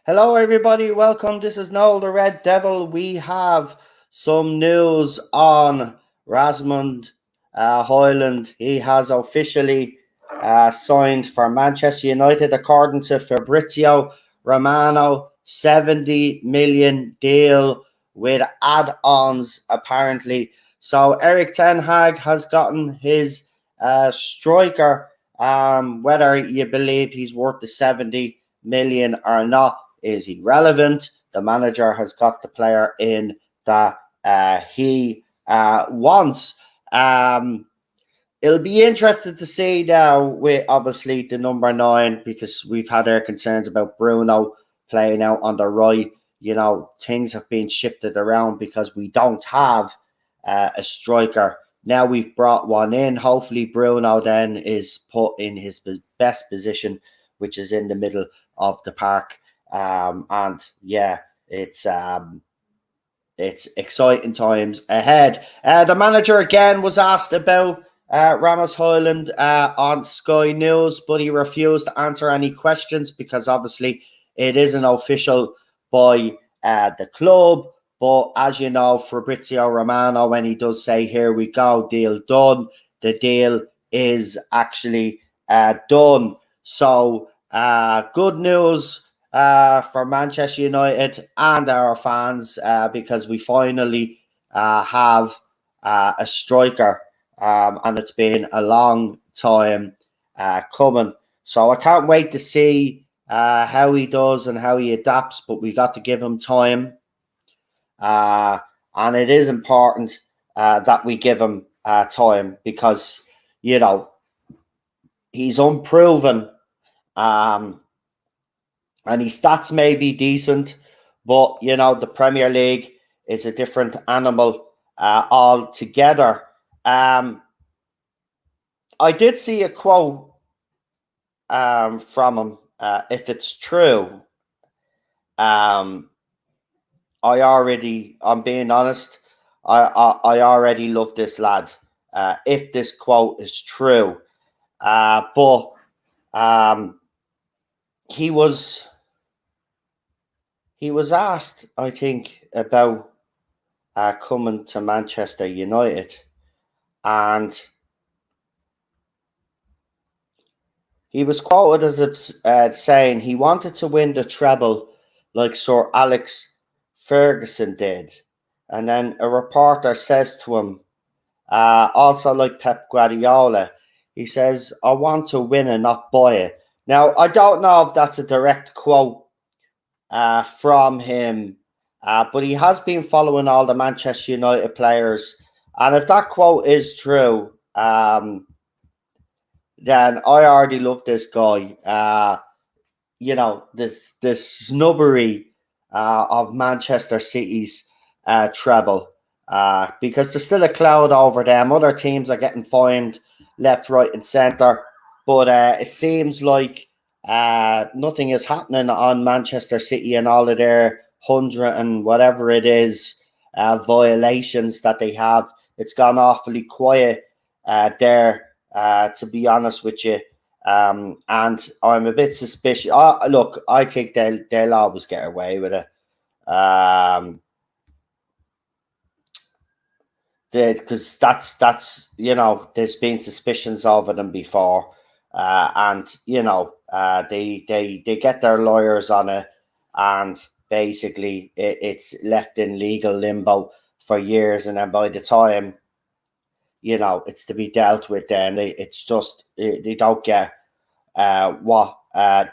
Hello, everybody. Welcome. This is Noel the Red Devil. We have some news on Rasmus Hojlund. He has officially signed for Manchester United, according to Fabrizio Romano. 70 million deal with add-ons, apparently. So Eric Ten Hag has gotten his striker. Whether you believe he's worth the 70 million or not is irrelevant. The manager has got the player in that he wants. It'll be interesting to see now with obviously the number 9, because we've had our concerns about Bruno playing out on the right. You know, things have been shifted around because we don't have a striker. Now we've brought one in. Hopefully Bruno then is put in his best position, which is in the middle of the park. And yeah, it's exciting times ahead. The manager again was asked about Rasmus Hojlund on Sky News, but he refused to answer any questions because obviously it isn't official by the club. But as you know, Fabrizio Romano, when he does say, "Here we go, deal done," the deal is actually done. So good news for Manchester United and our fans, because we finally have a striker, and it's been a long time coming. So I can't wait to see how he does and how he adapts, but we got to give him time. And it is important that we give him time because, you know, he's unproven. And his stats may be decent, but, you know, the Premier League is a different animal altogether. I did see a quote from him. If it's true, I'm being honest, I already love this lad. If this quote is true, but he was asked, I think, about coming to Manchester United, and he was quoted as saying he wanted to win the treble like Sir Alex Ferguson did. And then a reporter says to him, also like Pep Guardiola, he says, "I want to win and not buy it." Now, I don't know if that's a direct quote from him, but he has been following all the Manchester United players. And if that quote is true, then I already love this guy. You know, this snubbery of Manchester City's treble, because there's still a cloud over them. Other teams are getting fined left, right, and centre, but it seems like nothing is happening on Manchester City and all of their 100 and whatever it is violations that they have. It's gone awfully quiet there, to be honest with you. And I'm a bit suspicious. Look, I think they'll always get away with it. Because that's you know, there's been suspicions over them before, and you know, they get their lawyers on it, and basically it's left in legal limbo for years, and then by the time, you know, it's to be dealt with, then it's just they don't get what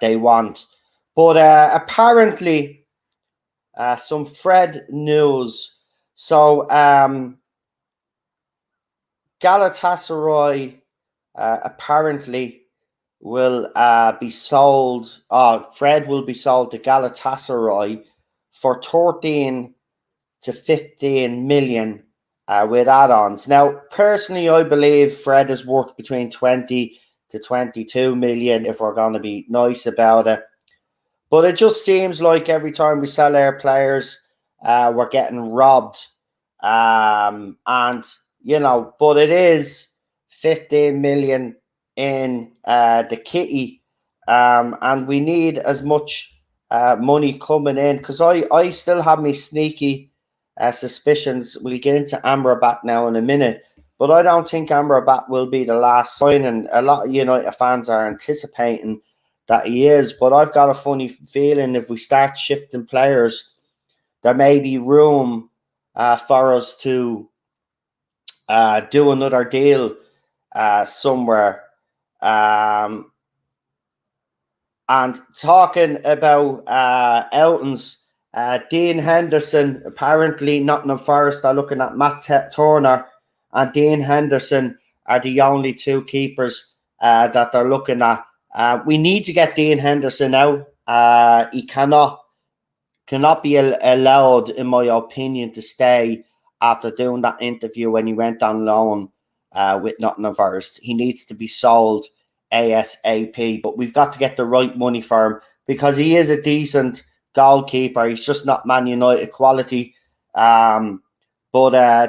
they want. But apparently, some Fred news. So Galatasaray apparently will be sold. Fred will be sold to Galatasaray for 13 to 15 million with add-ons. Now, personally, I believe Fred is worth between 20 to 22 million if we're going to be nice about it. But it just seems like every time we sell our players, we're getting robbed. And, you know, but it is 15 million in the kitty. And we need as much money coming in, because I still have me sneaky suspicions. We'll get into Amrabat now in a minute, but I don't think Amrabat will be the last signing. A lot of United fans are anticipating that he is, but I've got a funny feeling if we start shifting players, there may be room for us to do another deal somewhere. Um, And talking about Elton's, Dean Henderson, apparently Nottingham Forest are looking at Turner and Dean Henderson are the only two keepers that they're looking at. We need to get Dean Henderson out. He cannot be allowed, in my opinion, to stay after doing that interview when he went on loan with Nottingham Forest. He needs to be sold ASAP, but we've got to get the right money for him because he is a decent goalkeeper. He's just not Man United quality. But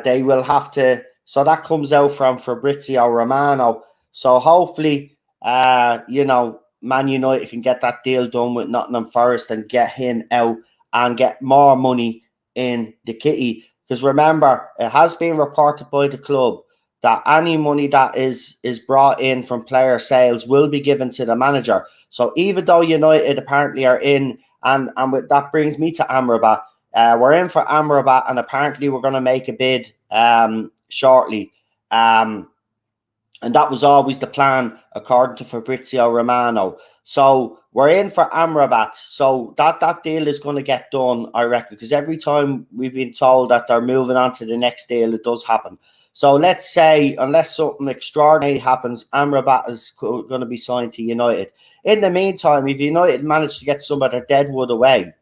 they will have to. So that comes out from Fabrizio Romano. So hopefully, Man United can get that deal done with Nottingham Forest and get him out and get more money in the kitty. Because remember, it has been reported by the club that any money that is brought in from player sales will be given to the manager. So even though United apparently are in, and that brings me to Amrabat, we're in for Amrabat, and apparently we're going to make a bid shortly. And that was always the plan, according to Fabrizio Romano. So we're in for Amrabat. So that deal is going to get done, I reckon, because every time we've been told that they're moving on to the next deal, it does happen. So let's say, unless something extraordinary happens, Amrabat is going to be signed to United. In the meantime, if United manage to get some of their deadwood away,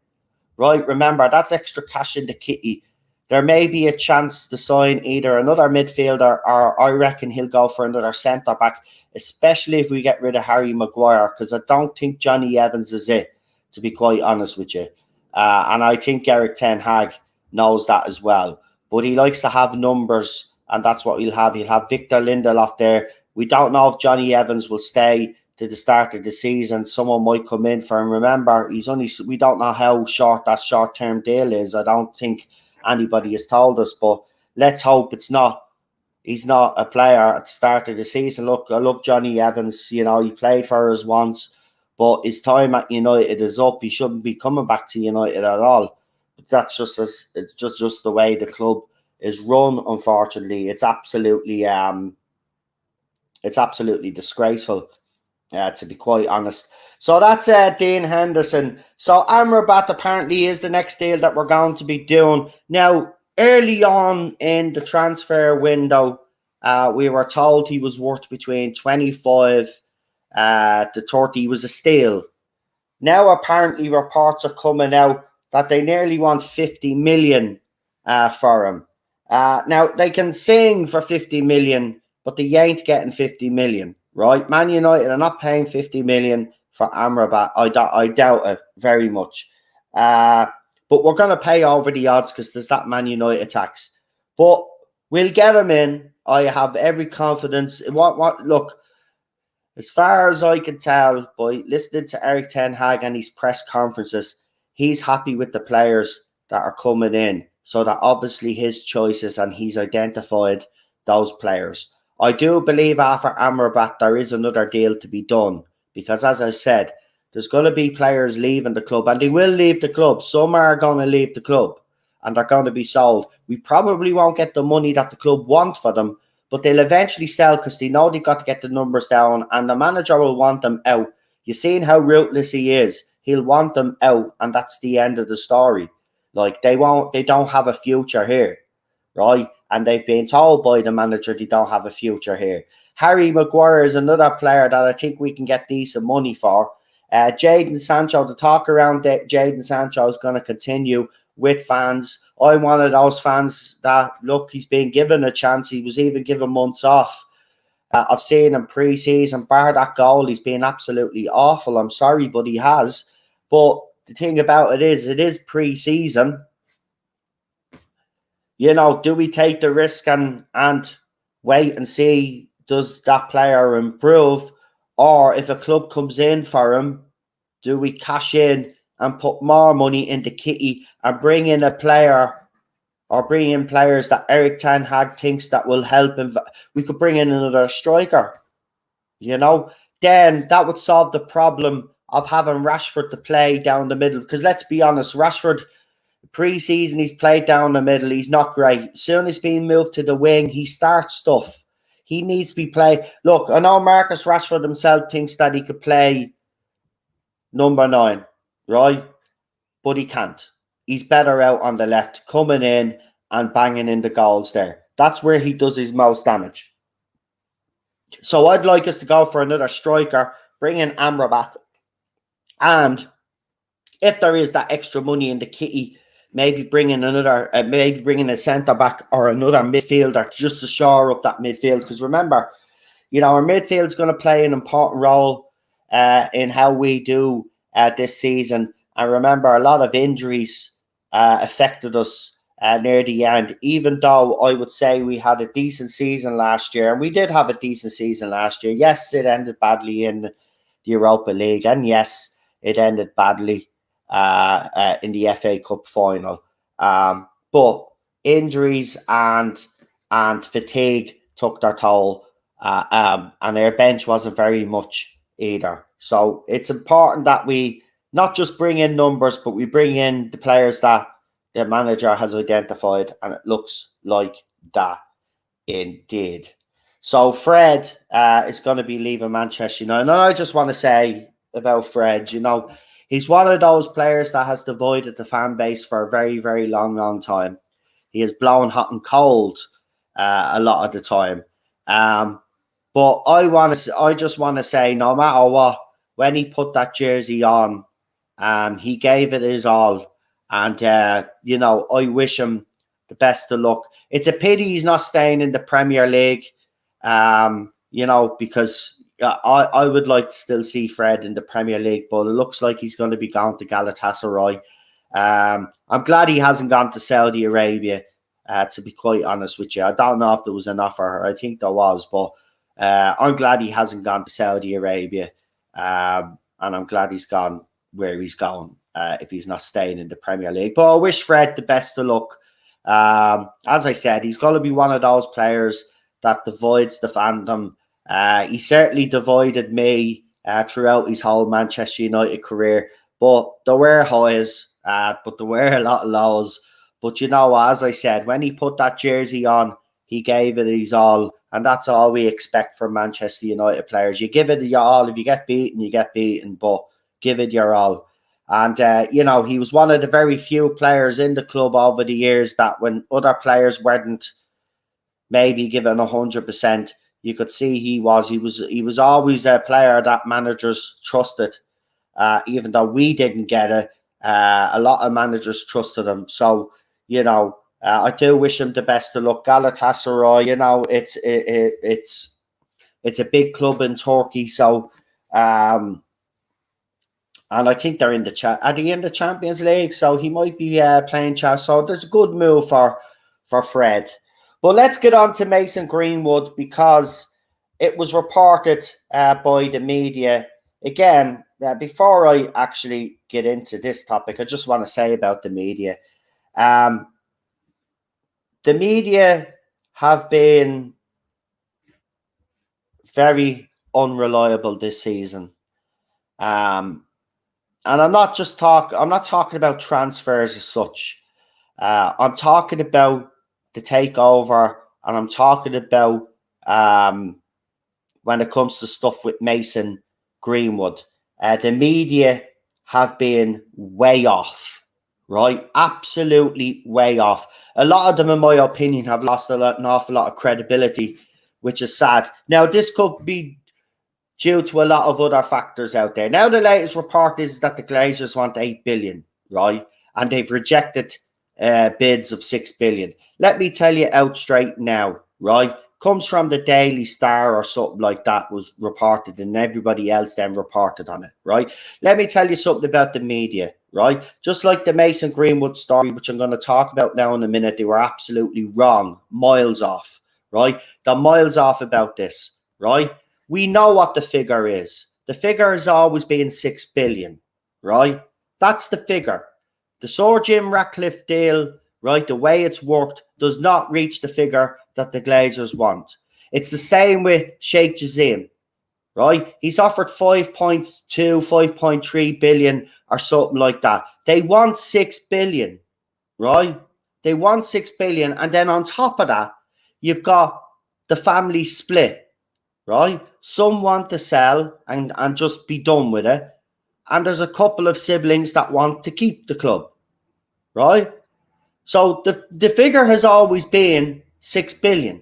right, remember, that's extra cash in the kitty. There may be a chance to sign either another midfielder or I reckon he'll go for another centre-back, especially if we get rid of Harry Maguire, because I don't think Johnny Evans is it, to be quite honest with you. And I think Eric Ten Hag knows that as well. But he likes to have numbers, and that's what he'll have. He'll have Victor Lindelof there. We don't know if Johnny Evans will stay to the start of the season. Someone might come in for him. Remember, we don't know how short that short-term deal is. I don't think anybody has told us, but let's hope he's not a player at the start of the season. Look, I love Johnny Evans. He played for us once, but his time at United is up. He shouldn't be coming back to United at all. But that's it's just the way the club is run. Unfortunately, it's absolutely disgraceful. To be quite honest. So that's Dean Henderson. So Amrabat apparently is the next deal that we're going to be doing. Now, early on in the transfer window, we were told he was worth between 25 to 30. He was a steal. Now, apparently, reports are coming out that they nearly want 50 million for him. Now, they can sing for 50 million, but they ain't getting 50 million. Right, Man United are not paying 50 million for Amrabat. I doubt it very much. But we're going to pay over the odds because there's that Man United tax. But we'll get him in. I have every confidence. Look, as far as I can tell by listening to Eric Ten Hag and his press conferences, he's happy with the players that are coming in. So that obviously his choices, and he's identified those players. I do believe after Amrabat there is another deal to be done because, as I said, there's going to be players leaving the club, and they will leave the club. Some are going to leave the club and they're going to be sold. We probably won't get the money that the club want for them, but they'll eventually sell because they know they've got to get the numbers down, and the manager will want them out. You've seen how ruthless he is. He'll want them out, and that's the end of the story. Like, they don't have a future here, right? And they've been told by the manager they don't have a future here. Harry Maguire is another player that I think we can get decent money for. Jadon Sancho, the talk around Jadon Sancho is going to continue with fans. I'm one of those fans that, look, he's been given a chance. He was even given months off. I've seen him pre-season, bar that goal, he's been absolutely awful. I'm sorry, but he has. But the thing about it is pre-season. Do we take the risk and wait and see, does that player improve? Or if a club comes in for him, do we cash in and put more money into Kitty and bring in a player or bring in players that Eric Ten Hag thinks that will help him. We could bring in another striker, then that would solve the problem of having Rashford to play down the middle. Because let's be honest, Rashford, pre-season, he's played down the middle. He's not great. As soon as being moved to the wing, he starts stuff. He needs to be played. Look, I know Marcus Rashford himself thinks that he could play number 9, right? But he can't. He's better out on the left, coming in and banging in the goals there. That's where he does his most damage. So I'd like us to go for another striker, bring in Amrabat, and if there is that extra money in the kitty, maybe bring in a centre back or another midfielder just to shore up that midfield. Because remember, our midfield is going to play an important role in how we do this season. And remember, a lot of injuries affected us near the end, even though I would say we had a decent season last year. And we did have a decent season last year. Yes, it ended badly in the Europa League. And yes, it ended badly in the FA Cup final. But injuries and fatigue took their toll. And our bench wasn't very much either. So it's important that we not just bring in numbers, but we bring in the players that the manager has identified, and it looks like that indeed. So Fred is going to be leaving Manchester United. And I just want to say about Fred, he's one of those players that has divided the fan base for a very, very long, long time. He has blown hot and cold a lot of the time. But I just want to say, no matter what, when he put that jersey on, he gave it his all. And, I wish him the best of luck. It's a pity he's not staying in the Premier League, because I would like to still see Fred in the Premier League, but it looks like he's going to be going to Galatasaray. I'm glad he hasn't gone to Saudi Arabia, to be quite honest with you. I don't know if there was an offer. I think there was, but I'm glad he hasn't gone to Saudi Arabia. And I'm glad he's gone where he's going, if he's not staying in the Premier League. But I wish Fred the best of luck. As I said, he's going to be one of those players that divides the fandom. He certainly divided me throughout his whole Manchester United career. But there were highs, but there were a lot of lows. But as I said, when he put that jersey on, he gave it his all. And that's all we expect from Manchester United players. You give it your all. If you get beaten, you get beaten. But give it your all. And, he was one of the very few players in the club over the years that when other players weren't maybe given 100%, you could see he was always a player that managers trusted, even though we didn't get it. A lot of managers trusted him. So, I do wish him the best of luck. Galatasaray, it's a big club in Turkey. So, and I think they're in the Champions League, so he might be playing Chelsea. So there's a good move for Fred. But let's get on to Mason Greenwood, because it was reported by the media. Again, before I actually get into this topic, I just want to say about the media. The media have been very unreliable this season. And I'm not talking about transfers as such. I'm talking about the takeover, and I'm talking about when it comes to stuff with Mason Greenwood. The media have been way off, right? Absolutely way off. A lot of them, in my opinion, have lost an awful lot of credibility, which is sad. Now, this could be due to a lot of other factors out there. Now, the latest report is that the Glazers want 8 billion, right? And they've rejected bids of 6 billion. Let me tell you out straight now, right? Comes from the Daily Star or something like that, was reported, and everybody else then reported on it, right? Let me tell you something about the media, right? Just like the Mason Greenwood story, which I'm going to talk about now in a minute, they were absolutely wrong, miles off, right? They're miles off about this, right? We know what the figure is. The figure has always been 6 billion, right? That's the figure. The Sir Jim Ratcliffe deal, right, the way it's worked, does not reach the figure that the Glazers want. It's the same with Sheikh Jassim, right? He's offered 5.2, 5.3 billion or something like that. They want 6 billion, right? They want 6 billion. And then on top of that, you've got the family split, right? Some want to sell and just be done with it. And there's a couple of siblings that want to keep the club, right? So the figure has always been 6 billion,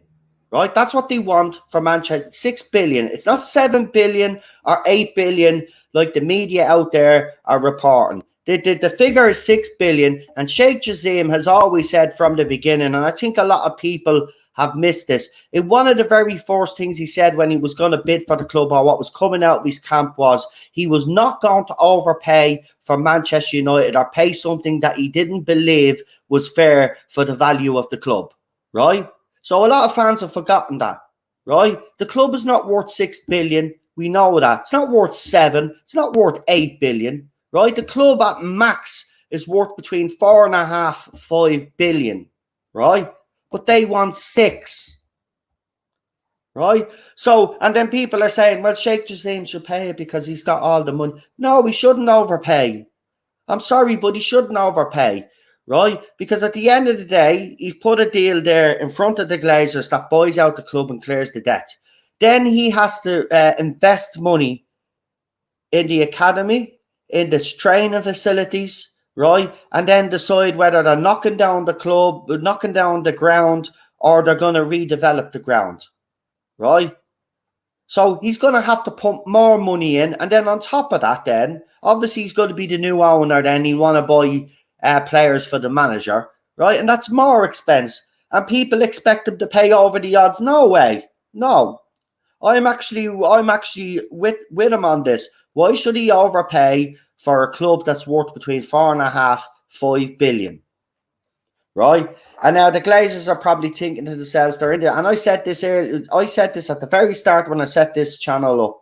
right? That's what they want for Manchester, 6 billion. It's not 7 billion or 8 billion like the media out there are reporting. The figure is 6 billion, and Sheikh Jassim has always said from the beginning, and I think a lot of people have missed this. One of the very first things he said when he was going to bid for the club, or what was coming out of his camp, was he was not going to overpay for Manchester United or pay something that he didn't believe was fair for the value of the club, right? So a lot of fans have forgotten that, right? The club is not worth 6 billion. We know that. It's not worth 7. It's not worth 8 billion, right? The club at max is worth between 4.5, 5 billion, right? But they want 6, right? So, and then people are saying, well, Sheikh Jassim should pay it because he's got all the money. No, he shouldn't overpay. I'm sorry, but he shouldn't overpay, right? Because at the end of the day, he's put a deal there in front of the Glazers that buys out the club and clears the debt. Then he has to invest money in the academy, in the training facilities, right? And then decide whether they're knocking down the club, knocking down the ground, or they're going to redevelop the ground, right? So he's going to have to pump more money in. And then on top of that, then, obviously he's going to be the new owner. Then he'll want to buy players for the manager, right? And that's more expense. And people expect him to pay over the odds. No way. No. I'm actually with him on this. Why should he overpay for a club that's worth between 4.5, 5 billion? Right? And now the Glazers are probably thinking to themselves, they're in there. And I said this at the very start when I set this channel up,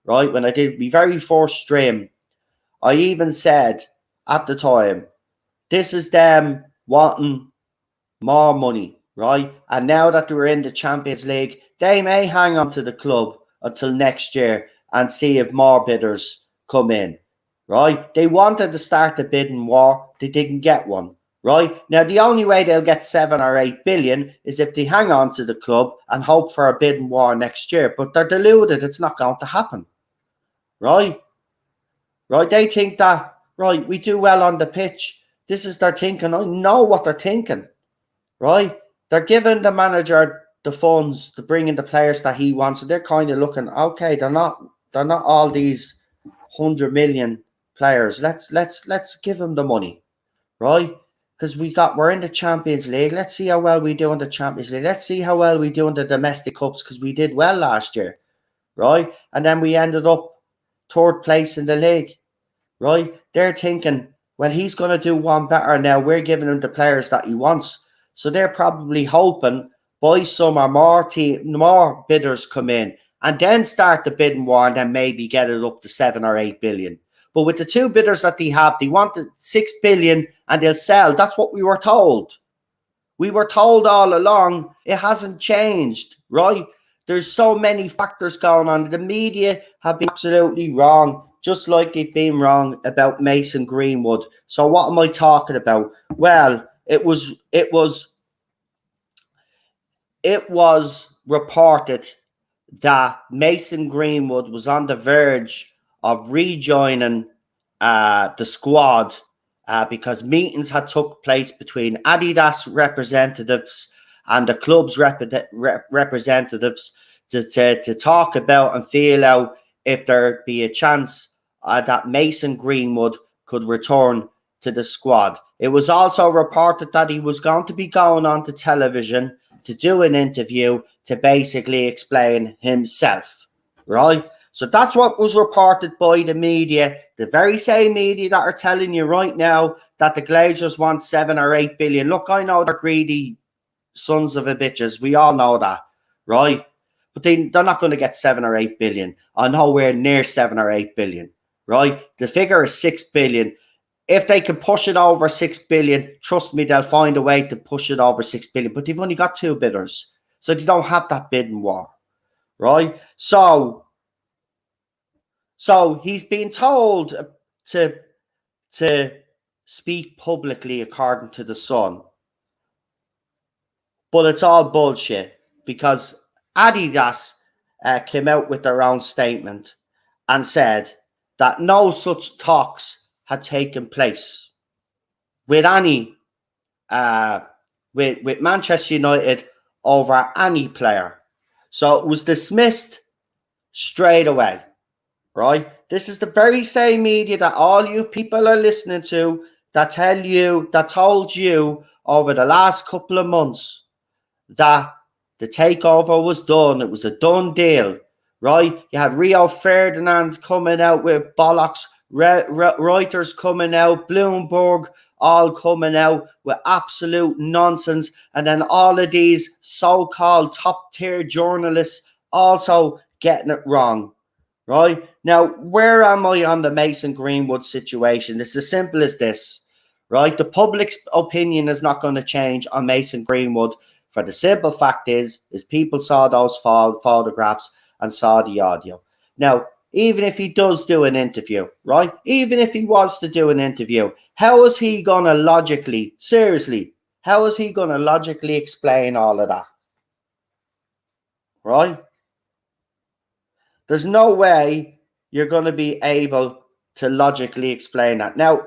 right? When I did my very first stream, I even said at the time, this is them wanting more money, right? And now that we're in the Champions League, they may hang on to the club until next year and see if more bidders come in, right? They wanted to start the bidding war. They didn't get one, right? Now, the only way they'll get 7 or 8 billion is if they hang on to the club and hope for a bidding war next year. But they're deluded. It's not going to happen, right? Right? They think that, right, we do well on the pitch. This is their thinking. I know what they're thinking, right? They're giving the manager the funds to bring in the players that he wants. So they're kind of looking, okay, they're not all these 100 million players. Let's give them the money, right? Because we're in the Champions League. Let's see how well we do in the Champions League. Let's see how well we do in the domestic cups, because we did well last year, right? And then we ended up 3rd place in the league, right? They're thinking, well, he's going to do one better now. We're giving him the players that he wants. So they're probably hoping by summer more bidders come in and then start the bidding war and then maybe get it up to 7 or 8 billion. But with the 2 bidders that they have, they want the 6 billion and they'll sell. That's what we were told. We were told all along. It hasn't changed, right? There's so many factors going on. The media have been absolutely wrong, just like they've been wrong about Mason Greenwood. So what am I talking about? Well, it was reported that Mason Greenwood was on the verge of rejoining the squad because meetings had took place between Adidas representatives and the club's representatives to talk about and feel out if there'd be a chance that Mason Greenwood could return to the squad. It was also reported that he was going to be going on to television to do an interview to basically explain himself, right? So that's what was reported by the media, the very same media that are telling you right now that the Glazers want 7 or 8 billion. Look, I know they're greedy sons of a bitches. We all know that, right? But they're not going to get 7 or 8 billion, or nowhere near 7 or 8 billion, right? The figure is 6 billion. if they can push it over 6 billion, trust me, they'll find a way to push it over 6 billion. But they've only got 2 bidders, so they don't have that bidding war, right? So he's been told to speak publicly, according to the Sun, but it's all bullshit because Adidas came out with their own statement and said that no such talks had taken place with any with Manchester United over any player. So it was dismissed straight away, right? This is the very same media that all you people are listening to that told you over the last couple of months that the takeover was done. It was a done deal, right? You had Rio Ferdinand coming out with bollocks, Reuters coming out, Bloomberg all coming out with absolute nonsense, and then all of these so-called top-tier journalists also getting it wrong, right? Now, where am I on the Mason Greenwood situation? It's as simple as this, right? The public's opinion is not going to change on Mason Greenwood. For the simple fact is people saw those photographs and saw the audio. Now, even if he does do an interview, right? Even if he wants to do an interview, how is he going to logically, seriously, how is he going to logically explain all of that? Right? There's no way you're going to be able to logically explain that. Now,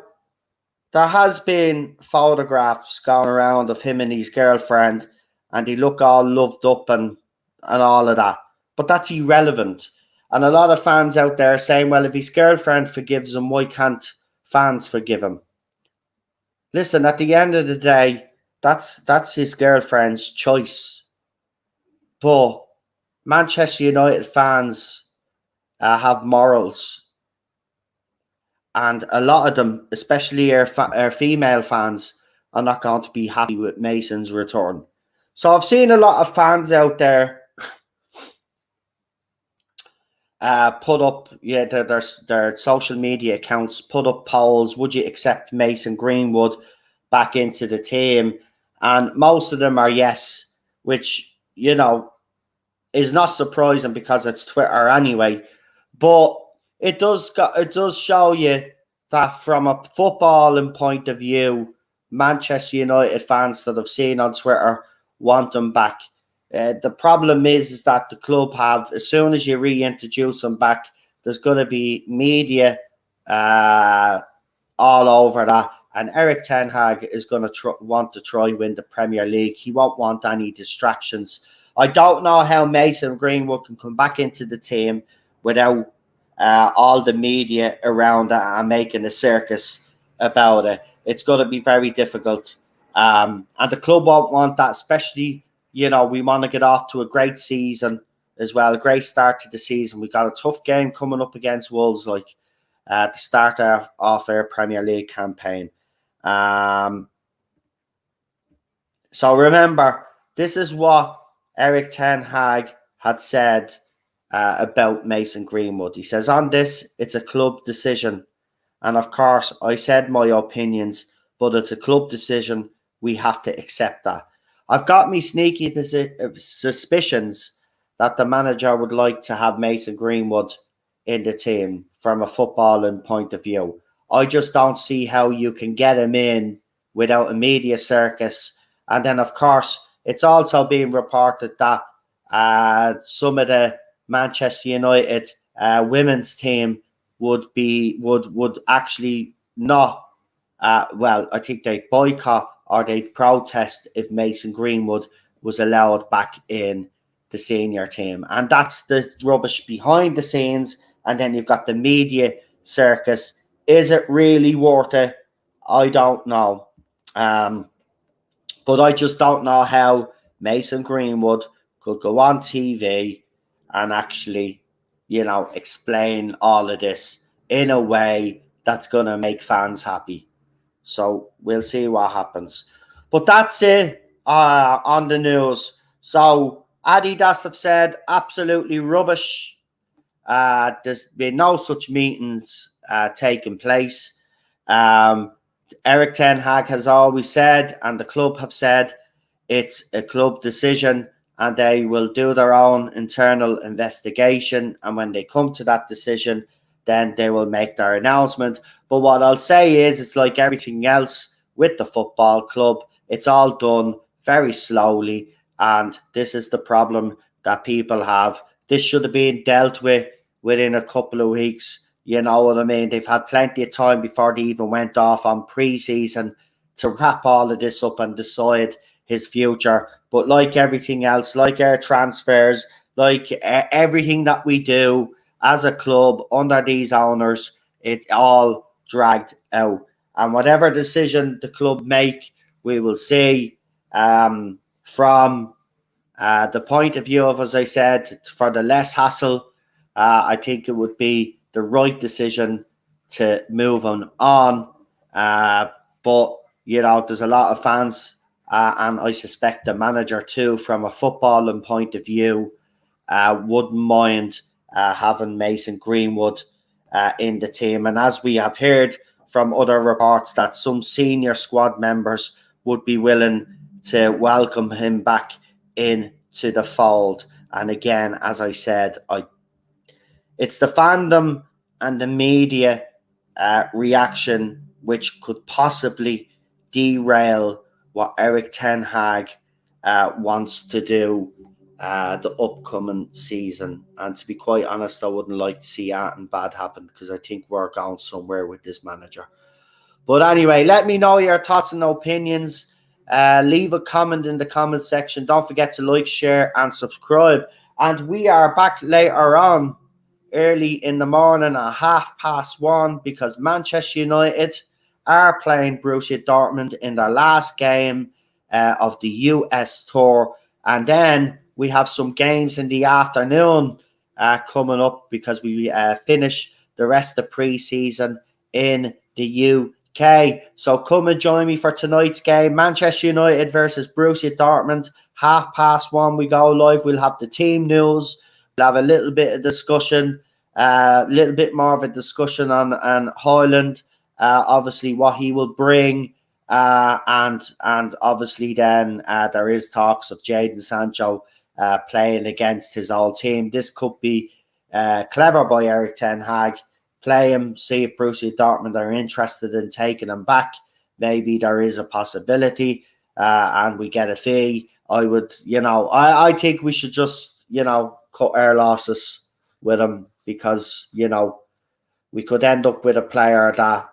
there has been photographs going around of him and his girlfriend, and they look all loved up and all of that. But that's irrelevant. And a lot of fans out there are saying, well, if his girlfriend forgives him, why can't fans forgive him? Listen, at the end of the day, that's his girlfriend's choice. But Manchester United fans have morals. And a lot of them, especially our female fans, are not going to be happy with Mason's return. So I've seen a lot of fans out there put up, their social media accounts, put up polls. Would you accept Mason Greenwood back into the team? And most of them are yes, which, is not surprising because it's Twitter anyway. But it does show you that from a footballing point of view, Manchester United fans that I've seen on Twitter want them back. The problem is that the club have, as soon as you reintroduce them back, there's going to be media all over that. And Eric Ten Hag is going to want to try win the Premier League. He won't want any distractions. I don't know how Mason Greenwood can come back into the team without all the media around it and making a circus about it. It's going to be very difficult. And the club won't want that, especially, we want to get off to a great season as well, a great start to the season. We got a tough game coming up against Wolves, to start off our Premier League campaign. So remember, this is what Eric Ten Hag had said about Mason Greenwood. He says, on this, it's a club decision. And of course, I said my opinions, but it's a club decision. We have to accept that. I've got me sneaky suspicions that the manager would like to have Mason Greenwood in the team from a footballing point of view. I just don't see how you can get him in without a media circus. And then, of course, it's also being reported that some of the Manchester United women's team would actually not, I think they'd boycott or they'd protest if Mason Greenwood was allowed back in the senior team. And that's the rubbish behind the scenes. And then you've got the media circus. Is it really worth it? I don't know. But I just don't know how Mason Greenwood could go on TV and actually, explain all of this in a way that's going to make fans happy. So we'll see what happens. But that's it on the news. So Adidas have said absolutely rubbish. There's been no such meetings taking place. Eric Ten Hag has always said, and the club have said, it's a club decision and they will do their own internal investigation. And when they come to that decision, then they will make their announcement. But what I'll say is, it's like everything else with the football club, it's all done very slowly. And this is the problem that people have. This should have been dealt with within a couple of weeks. You know what I mean? They've had plenty of time before they even went off on pre-season to wrap all of this up and decide his future. But like everything else, like our transfers, like everything that we do as a club under these owners, it's all dragged out. And whatever decision the club make, we will see. From the point of view of, as I said, for the less hassle, I think it would be the right decision to move on. But, you know, there's a lot of fans, and I suspect the manager too, from a footballing point of view, wouldn't mind having Mason Greenwood in the team. And as we have heard from other reports, that some senior squad members would be willing to welcome him back into the fold. And again, as I said, it's the fandom and the media reaction which could possibly derail what Eric Ten Hag wants to do the upcoming season. And to be quite honest, I wouldn't like to see anything bad happen, because I think we're going somewhere with this manager. But anyway, let me know your thoughts and opinions. Leave a comment in the comment section. Don't forget to like, share, and subscribe. And we are back later on, early in the morning at 1:30, because Manchester United are playing Borussia Dortmund in their last game of the US tour. And then we have some games in the afternoon coming up, because we finish the rest of pre-season in the UK. So come and join me for tonight's game, Manchester United versus Borussia Dortmund. 1:30 we go live. We'll have the team news. We'll have a little bit of discussion, a little bit more of a discussion on Hojlund, obviously what he will bring, and obviously then there is talks of Jadon Sancho playing against his old team. This could be clever by Eric Ten Hag. Play him, see if Borussia Dortmund are interested in taking him back. Maybe there is a possibility, and we get a fee. I think we should just, cut our losses with him, because, we could end up with a player that,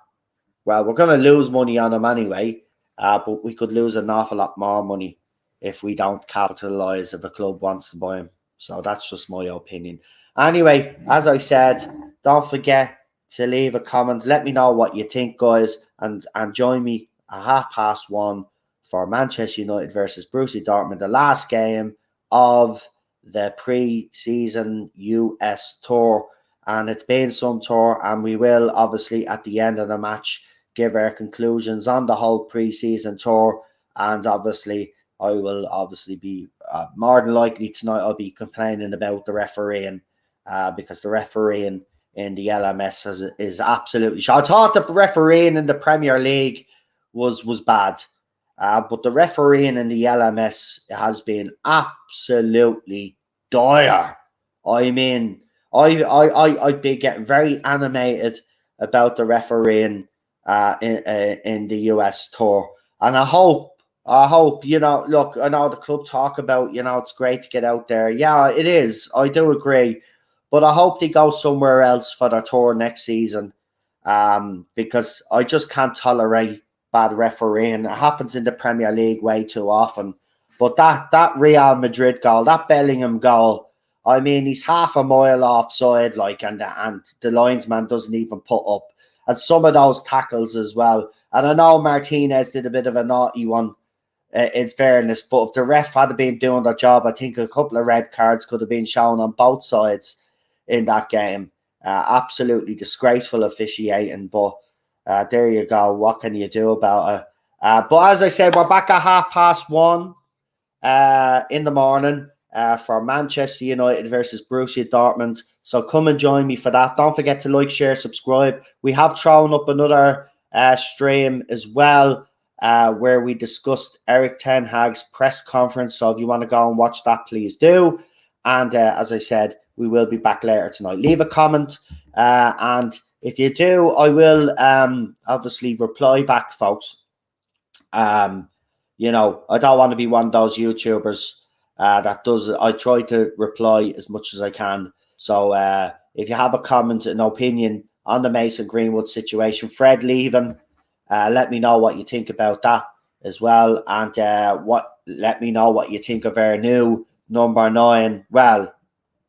well, we're going to lose money on him anyway, but we could lose an awful lot more money if we don't capitalise if a club wants to buy him. So that's just my opinion. Anyway, as I said, don't forget to leave a comment. Let me know what you think, guys, and join me at 1:30 for Manchester United versus Borussia Dortmund, the last game of the pre-season US tour. And it's been some tour, and we will obviously at the end of the match give our conclusions on the whole pre-season tour. And obviously I will be more than likely tonight I'll be complaining about the refereeing, because the refereeing in the LMS is absolutely shit. I thought the refereeing in the Premier League was bad, but the refereeing in the LMS has been absolutely dire. I mean, I'd be getting very animated about the refereeing in the US tour, and I hope, look, I know the club talk about, it's great to get out there. Yeah, it is. I do agree. But I hope they go somewhere else for their tour next season, because I just can't tolerate bad refereeing. It happens in the Premier League way too often. But that Real Madrid goal, that Bellingham goal, I mean, he's half a mile offside, and the linesman doesn't even put up. And some of those tackles as well. And I know Martinez did a bit of a naughty one, in fairness, but if the ref had been doing their job, I think a couple of red cards could have been shown on both sides in that game. Absolutely disgraceful officiating, but there you go. What can you do about it? But as I said, we're back at 1:30 in the morning for Manchester United versus Borussia Dortmund. So come and join me for that. Don't forget to like, share, subscribe. We have thrown up another stream as well, where we discussed Eric Ten Hag's press conference. So if you want to go and watch that, please do. And as I said, we will be back later tonight. Leave a comment, and if you do, I will obviously reply back, folks. You know, I don't want to be one of those YouTubers that does. I try to reply as much as I can. So if you have a comment, an opinion on the Mason Greenwood situation, Fred leaving, let me know what you think about that as well, and let me know what you think of our new number 9. Well,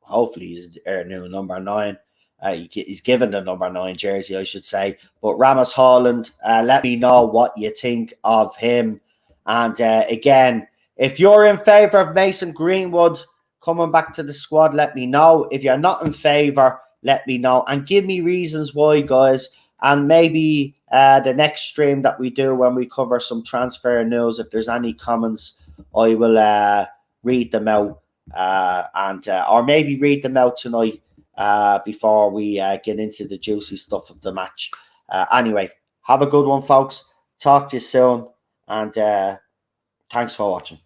hopefully he's our new number 9. He's given the number 9 jersey, I should say. But Rasmus Hojlund, let me know what you think of him. And again, if you're in favour of Mason Greenwood coming back to the squad, let me know. If you're not in favour, let me know. And give me reasons why, guys. And maybe the next stream that we do when we cover some transfer news, if there's any comments, I will read them out. Or maybe read them out tonight before we get into the juicy stuff of the match. Anyway, have a good one, folks. Talk to you soon, and thanks for watching.